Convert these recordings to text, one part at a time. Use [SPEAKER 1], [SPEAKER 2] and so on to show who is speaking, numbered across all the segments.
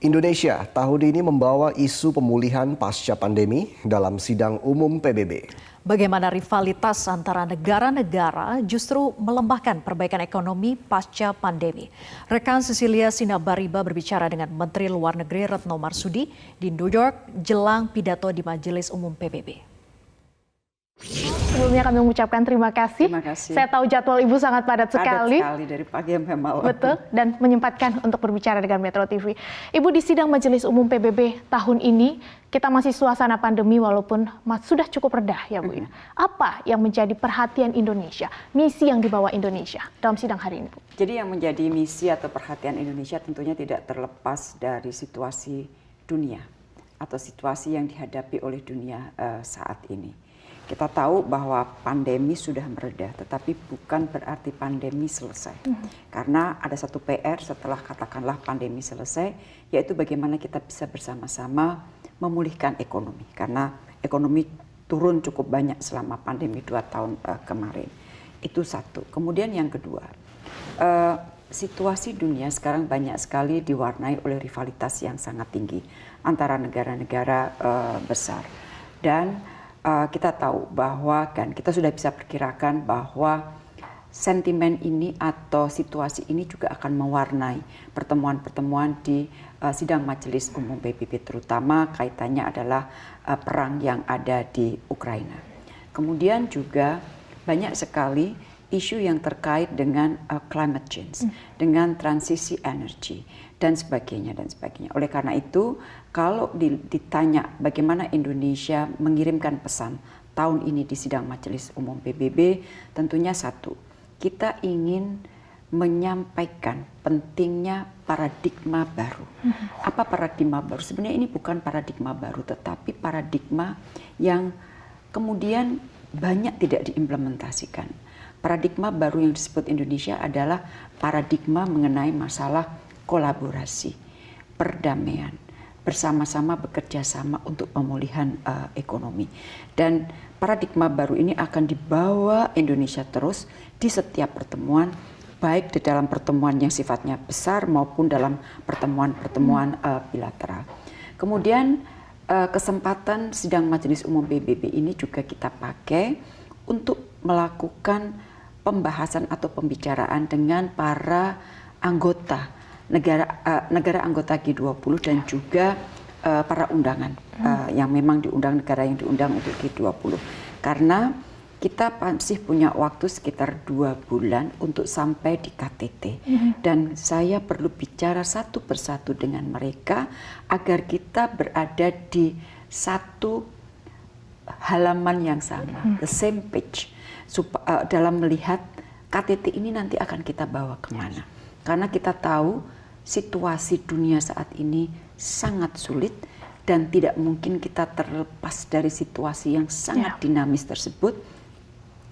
[SPEAKER 1] Indonesia tahun ini membawa isu pemulihan pasca pandemi dalam sidang umum PBB.
[SPEAKER 2] Bagaimana rivalitas antara negara-negara justru melembahkan perbaikan ekonomi pasca pandemi. Rekan Cecilia Sinabariba berbicara dengan Menteri Luar Negeri Retno Marsudi di New York jelang pidato di Majelis Umum PBB.
[SPEAKER 3] Sebelumnya kami mengucapkan terima kasih. Saya tahu jadwal Ibu sangat padat sekali.
[SPEAKER 4] Padat sekali dari pagi sampai malam.
[SPEAKER 3] Betul, dan menyempatkan untuk berbicara dengan Metro TV. Ibu, di sidang Majelis Umum PBB tahun ini, kita masih suasana pandemi walaupun sudah cukup rendah ya Bu. Apa yang menjadi perhatian Indonesia, misi yang dibawa Indonesia dalam sidang hari ini Bu?
[SPEAKER 4] Jadi yang menjadi misi atau perhatian Indonesia tentunya tidak terlepas dari situasi dunia atau situasi yang dihadapi oleh dunia saat ini. Kita tahu bahwa pandemi sudah mereda, tetapi bukan berarti pandemi selesai. Karena ada satu PR setelah katakanlah pandemi selesai, yaitu bagaimana kita bisa bersama-sama memulihkan ekonomi. Karena ekonomi turun cukup banyak selama pandemi 2 tahun kemarin. Itu satu. Kemudian yang kedua, situasi dunia sekarang banyak sekali diwarnai oleh rivalitas yang sangat tinggi antara negara-negara besar. Dan kita tahu bahwa kita sudah bisa perkirakan bahwa sentimen ini atau situasi ini juga akan mewarnai pertemuan-pertemuan di sidang Majelis Umum PBB, terutama kaitannya adalah perang yang ada di Ukraina. Kemudian juga banyak sekali isu yang terkait dengan climate change, dengan transisi energi dan sebagainya dan sebagainya. Oleh karena itu, kalau ditanya bagaimana Indonesia mengirimkan pesan tahun ini di sidang Majelis Umum PBB, tentunya satu, kita ingin menyampaikan pentingnya paradigma baru. Apa paradigma baru? Sebenarnya ini bukan paradigma baru, tetapi paradigma yang kemudian banyak tidak diimplementasikan. Paradigma baru yang disebut Indonesia adalah paradigma mengenai masalah kolaborasi, perdamaian, bersama-sama bekerja sama untuk pemulihan ekonomi. Dan paradigma baru ini akan dibawa Indonesia terus di setiap pertemuan, baik di dalam pertemuan yang sifatnya besar maupun dalam pertemuan-pertemuan bilateral. Kemudian kesempatan sidang Majelis Umum PBB ini juga kita pakai untuk melakukan pembahasan atau pembicaraan dengan para anggota negara anggota G20 dan juga para undangan yang memang diundang, negara yang diundang untuk G20. Karena kita masih punya waktu sekitar 2 bulan untuk sampai di KTT. Dan saya perlu bicara satu persatu dengan mereka agar kita berada di satu halaman yang sama, the same page, dalam melihat KTT ini nanti akan kita bawa kemana. Karena kita tahu situasi dunia saat ini sangat sulit dan tidak mungkin kita terlepas dari situasi yang sangat dinamis tersebut,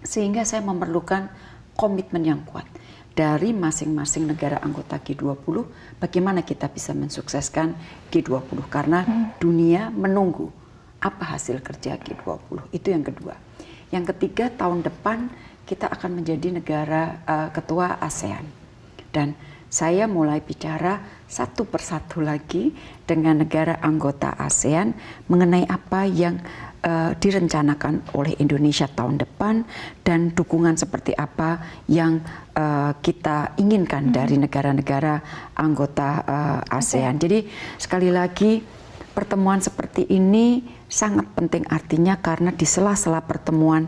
[SPEAKER 4] sehingga saya memerlukan komitmen yang kuat dari masing-masing negara anggota G20 bagaimana kita bisa mensukseskan G20 karena dunia menunggu apa hasil kerja G20. Itu yang kedua. Yang ketiga, tahun depan kita akan menjadi negara ketua ASEAN. Dan saya mulai bicara satu persatu lagi dengan negara anggota ASEAN mengenai apa yang direncanakan oleh Indonesia tahun depan dan dukungan seperti apa yang kita inginkan dari negara-negara anggota ASEAN. Jadi sekali lagi pertemuan seperti ini sangat penting artinya karena di sela-sela pertemuan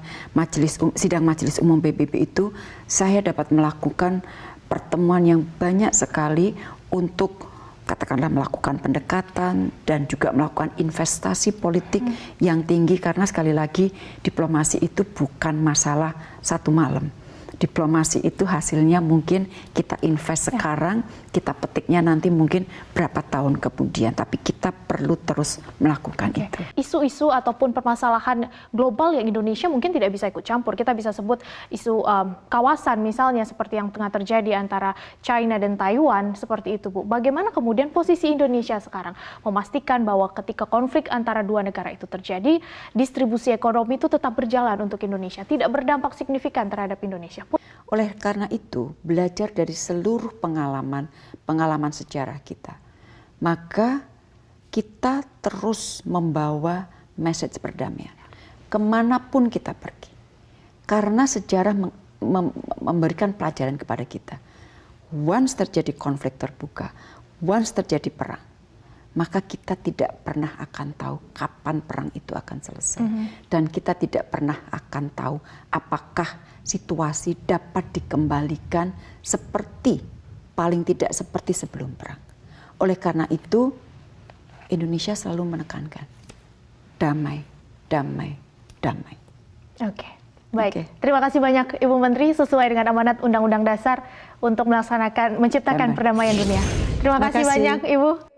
[SPEAKER 4] sidang Majelis Umum PBB itu saya dapat melakukan pertemuan yang banyak sekali untuk katakanlah melakukan pendekatan dan juga melakukan investasi politik yang tinggi karena sekali lagi diplomasi itu bukan masalah satu malam. Diplomasi itu hasilnya mungkin kita invest sekarang, kita petiknya nanti mungkin berapa tahun kemudian, tapi kita perlu terus melakukan itu.
[SPEAKER 3] Isu-isu ataupun permasalahan global yang Indonesia mungkin tidak bisa ikut campur. Kita bisa sebut isu kawasan misalnya seperti yang tengah terjadi antara China dan Taiwan, seperti itu Bu. Bagaimana kemudian posisi Indonesia sekarang memastikan bahwa ketika konflik antara dua negara itu terjadi, distribusi ekonomi itu tetap berjalan untuk Indonesia, tidak berdampak signifikan terhadap Indonesia.
[SPEAKER 4] Oleh karena itu, belajar dari seluruh pengalaman sejarah kita, maka kita terus membawa message perdamaian kemanapun kita pergi. Karena sejarah memberikan pelajaran kepada kita. Once terjadi konflik terbuka, once terjadi perang, maka kita tidak pernah akan tahu kapan perang itu akan selesai. Dan kita tidak pernah akan tahu apakah situasi dapat dikembalikan seperti, paling tidak seperti sebelum perang. Oleh karena itu, Indonesia selalu menekankan damai, damai, damai.
[SPEAKER 3] Oke, baik. Terima kasih banyak Ibu Menteri, sesuai dengan amanat Undang-Undang Dasar untuk menciptakan perdamaian dunia. Terima kasih banyak Ibu.